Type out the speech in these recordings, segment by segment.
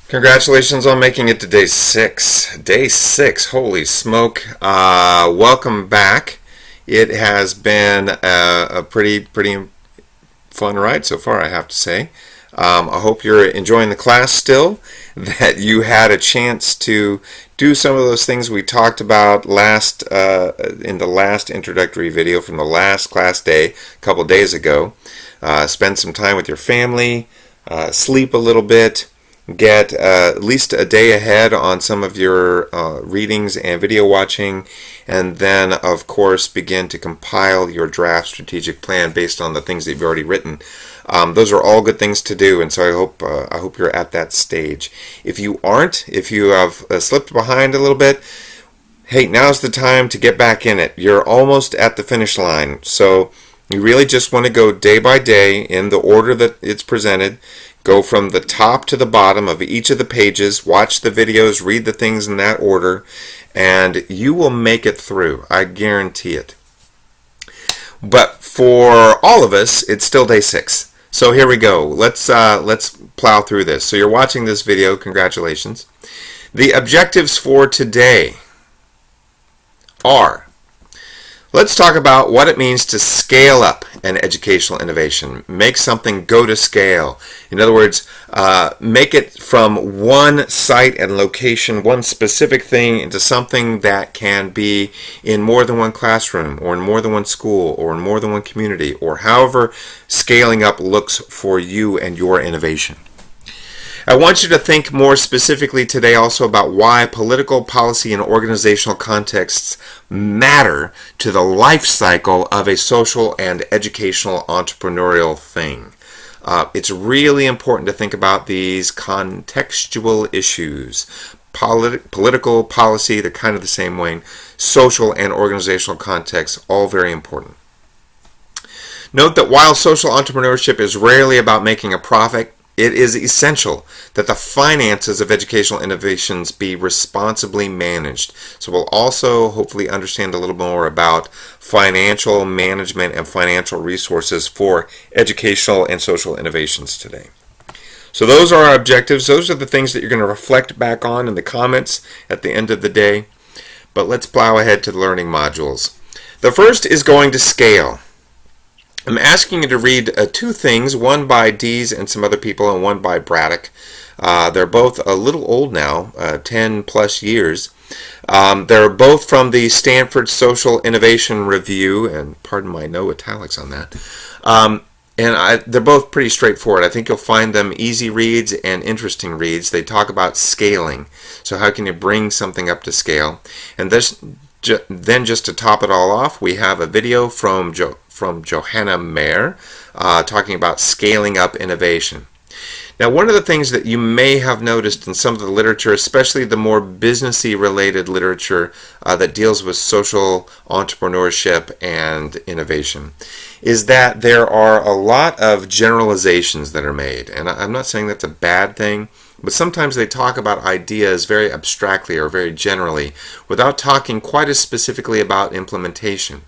Congratulations on making it to day 6. Day 6, holy smoke. Welcome back. It has been a pretty fun ride so far, I have to say. I hope you're enjoying the class still, that you had a chance to do some of those things we talked about in the last introductory video from the last class day, a couple days ago. Spend some time with your family, sleep a little bit, get at least a day ahead on some of your readings and video watching, and then of course begin to compile your draft strategic plan based on the things that you've already written. Those are all good things to do, and so I hope you're at that stage. If you aren't, if you have slipped behind a little bit, hey, now's the time to get back in it. You're almost at the finish line, so you really just want to go day by day in the order that it's presented. Go from the top to the bottom of each of the pages, watch the videos, read the things in that order, and you will make it through. I guarantee it. But for all of us, it's still day 6. So here we go. Let's plow through this. So you're watching this video. Congratulations. The objectives for today are: let's talk about what it means to scale up an educational innovation. Make something go to scale. In other words, make it from one site and location, one specific thing, into something that can be in more than one classroom, or in more than one school, or in more than one community, or however scaling up looks for you and your innovation. I want you to think more specifically today also about why political, policy, and organizational contexts matter to the life cycle of a social and educational entrepreneurial thing. It's really important to think about these contextual issues. Political, policy, they're kind of the same way. Social and organizational context, all very important. Note that while social entrepreneurship is rarely about making a profit, it is essential that the finances of educational innovations be responsibly managed. So we'll also hopefully understand a little more about financial management and financial resources for educational and social innovations today. So those are our objectives. Those are the things that you're going to reflect back on in the comments at the end of the day. But let's plow ahead to the learning modules. The first is going to scale. I'm asking you to read two things, one by Dees and some other people, and one by Braddock. They're both a little old now, 10 plus years. They're both from the Stanford Social Innovation Review, and pardon my no italics on that. They're both pretty straightforward. I think you'll find them easy reads and interesting reads. They talk about scaling. So how can you bring something up to scale? And then just to top it all off, we have a video from Johanna Mayer talking about scaling up innovation. Now, one of the things that you may have noticed in some of the literature, especially the more businessy related literature that deals with social entrepreneurship and innovation, is that there are a lot of generalizations that are made. And I'm not saying that's a bad thing, but sometimes they talk about ideas very abstractly or very generally without talking quite as specifically about implementation.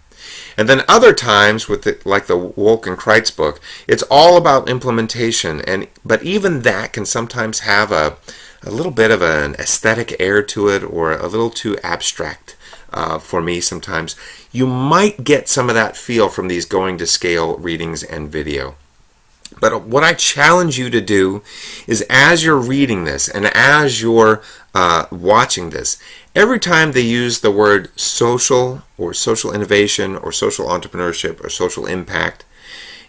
And then other times, like the Wolk and Kreitz book, it's all about implementation. But even that can sometimes have a little bit of an aesthetic air to it, or a little too abstract for me sometimes. You might get some of that feel from these going to scale readings and video. But what I challenge you to do is, as you're reading this and as you're watching this, every time they use the word social or social innovation or social entrepreneurship or social impact,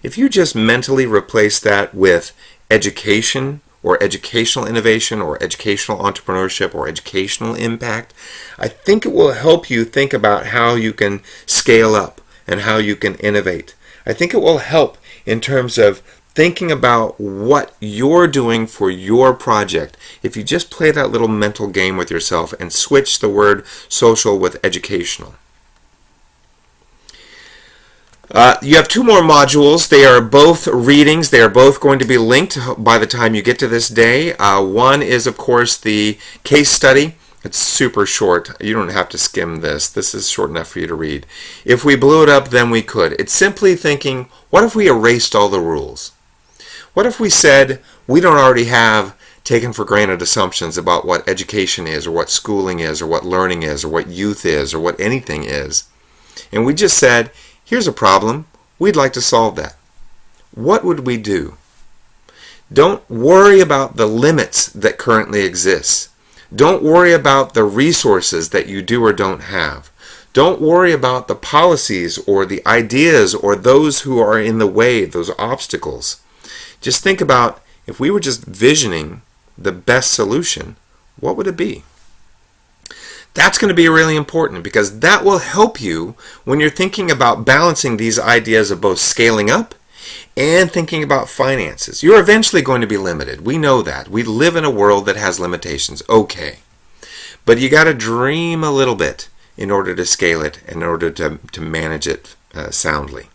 if you just mentally replace that with education or educational innovation or educational entrepreneurship or educational impact, I think it will help you think about how you can scale up and how you can innovate. I think it will help in terms of thinking about what you're doing for your project. If you just play that little mental game with yourself and switch the word social with educational. You have two more modules. They are both readings. They are both going to be linked by the time you get to this day. One is, of course, the case study. It's super short. You don't have to skim this. This is short enough for you to read. If we blew it up, then we could. It's simply thinking, what if we erased all the rules? What if we said we don't already have taken for granted assumptions about what education is, or what schooling is, or what learning is, or what youth is, or what anything is. And we just said, here's a problem, we'd like to solve that. What would we do? Don't worry about the limits that currently exist. Don't worry about the resources that you do or don't have. Don't worry about the policies or the ideas or those who are in the way, those obstacles. Just think about, if we were just visioning the best solution, what would it be? That's going to be really important, because that will help you when you're thinking about balancing these ideas of both scaling up and thinking about finances. You're eventually going to be limited. We know that. We live in a world that has limitations. Okay. But you got to dream a little bit in order to scale it, in order to manage it soundly.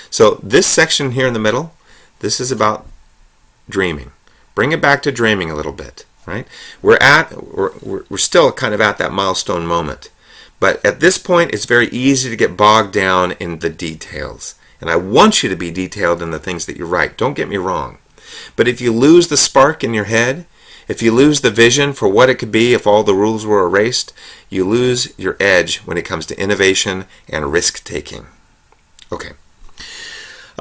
So this section here in the middle, this is about dreaming. Bring it back to dreaming a little bit, right? We're still kind of at that milestone moment. But at this point, it's very easy to get bogged down in the details. And I want you to be detailed in the things that you write. Don't get me wrong. But if you lose the spark in your head, if you lose the vision for what it could be if all the rules were erased, you lose your edge when it comes to innovation and risk-taking. Okay.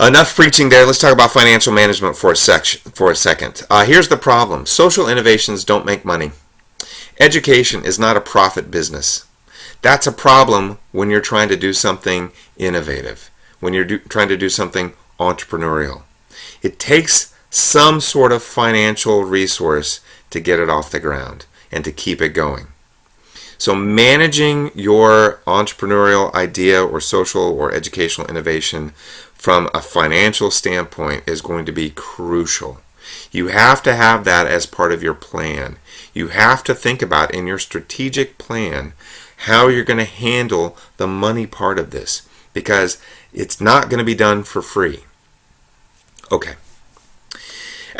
Enough preaching there. Let's talk about financial management for a second. Here's the problem. Social innovations don't make money. Education is not a profit business. That's a problem when you're trying to do something innovative, when you're trying to do something entrepreneurial. It takes some sort of financial resource to get it off the ground and to keep it going. So managing your entrepreneurial idea or social or educational innovation from a financial standpoint is going to be crucial. You have to have that as part of your plan. You have to think about in your strategic plan how you're going to handle the money part of this, because it's not going to be done for free. Okay.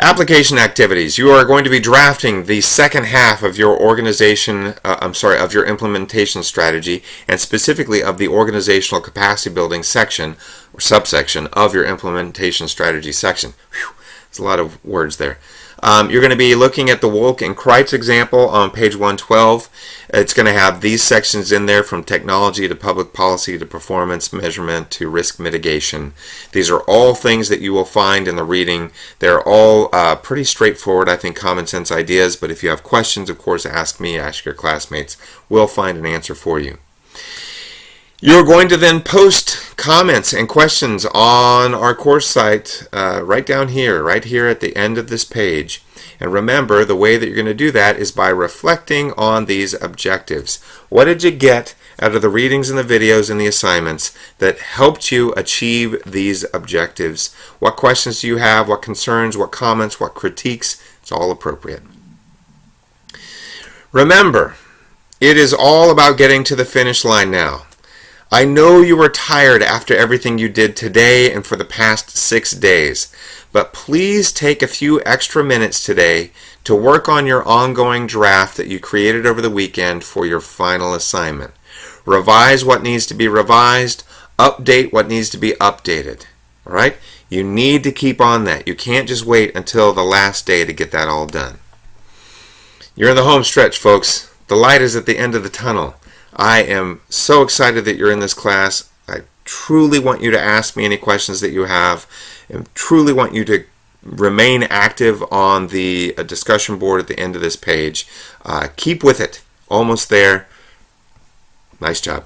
Application activities. You are going to be drafting the second half of your of your implementation strategy, and specifically of the organizational capacity building section or subsection of your implementation strategy section. Whew, there's a lot of words there. You're going to be looking at the Wolk and Kreitz example on page 112. It's going to have these sections in there, from technology to public policy to performance measurement to risk mitigation. These are all things that you will find in the reading. They're all pretty straightforward, I think, common sense ideas, but if you have questions, of course, ask me, ask your classmates. We'll find an answer for you. You're going to then post comments and questions on our course site right down here, right here at the end of this page. And remember, the way that you're going to do that is by reflecting on these objectives. What did you get out of the readings and the videos and the assignments that helped you achieve these objectives? What questions do you have? What concerns? What comments? What critiques? It's all appropriate. Remember, it is all about getting to the finish line now. I know you were tired after everything you did today and for the past 6 days, but please take a few extra minutes today to work on your ongoing draft that you created over the weekend for your final assignment. Revise what needs to be revised, update what needs to be updated. All right? You need to keep on that. You can't just wait until the last day to get that all done. You're in the home stretch, folks. The light is at the end of the tunnel. I am so excited that you're in this class. I truly want you to ask me any questions that you have, and truly want you to remain active on the discussion board at the end of this page. Keep with it. Almost there. Nice job.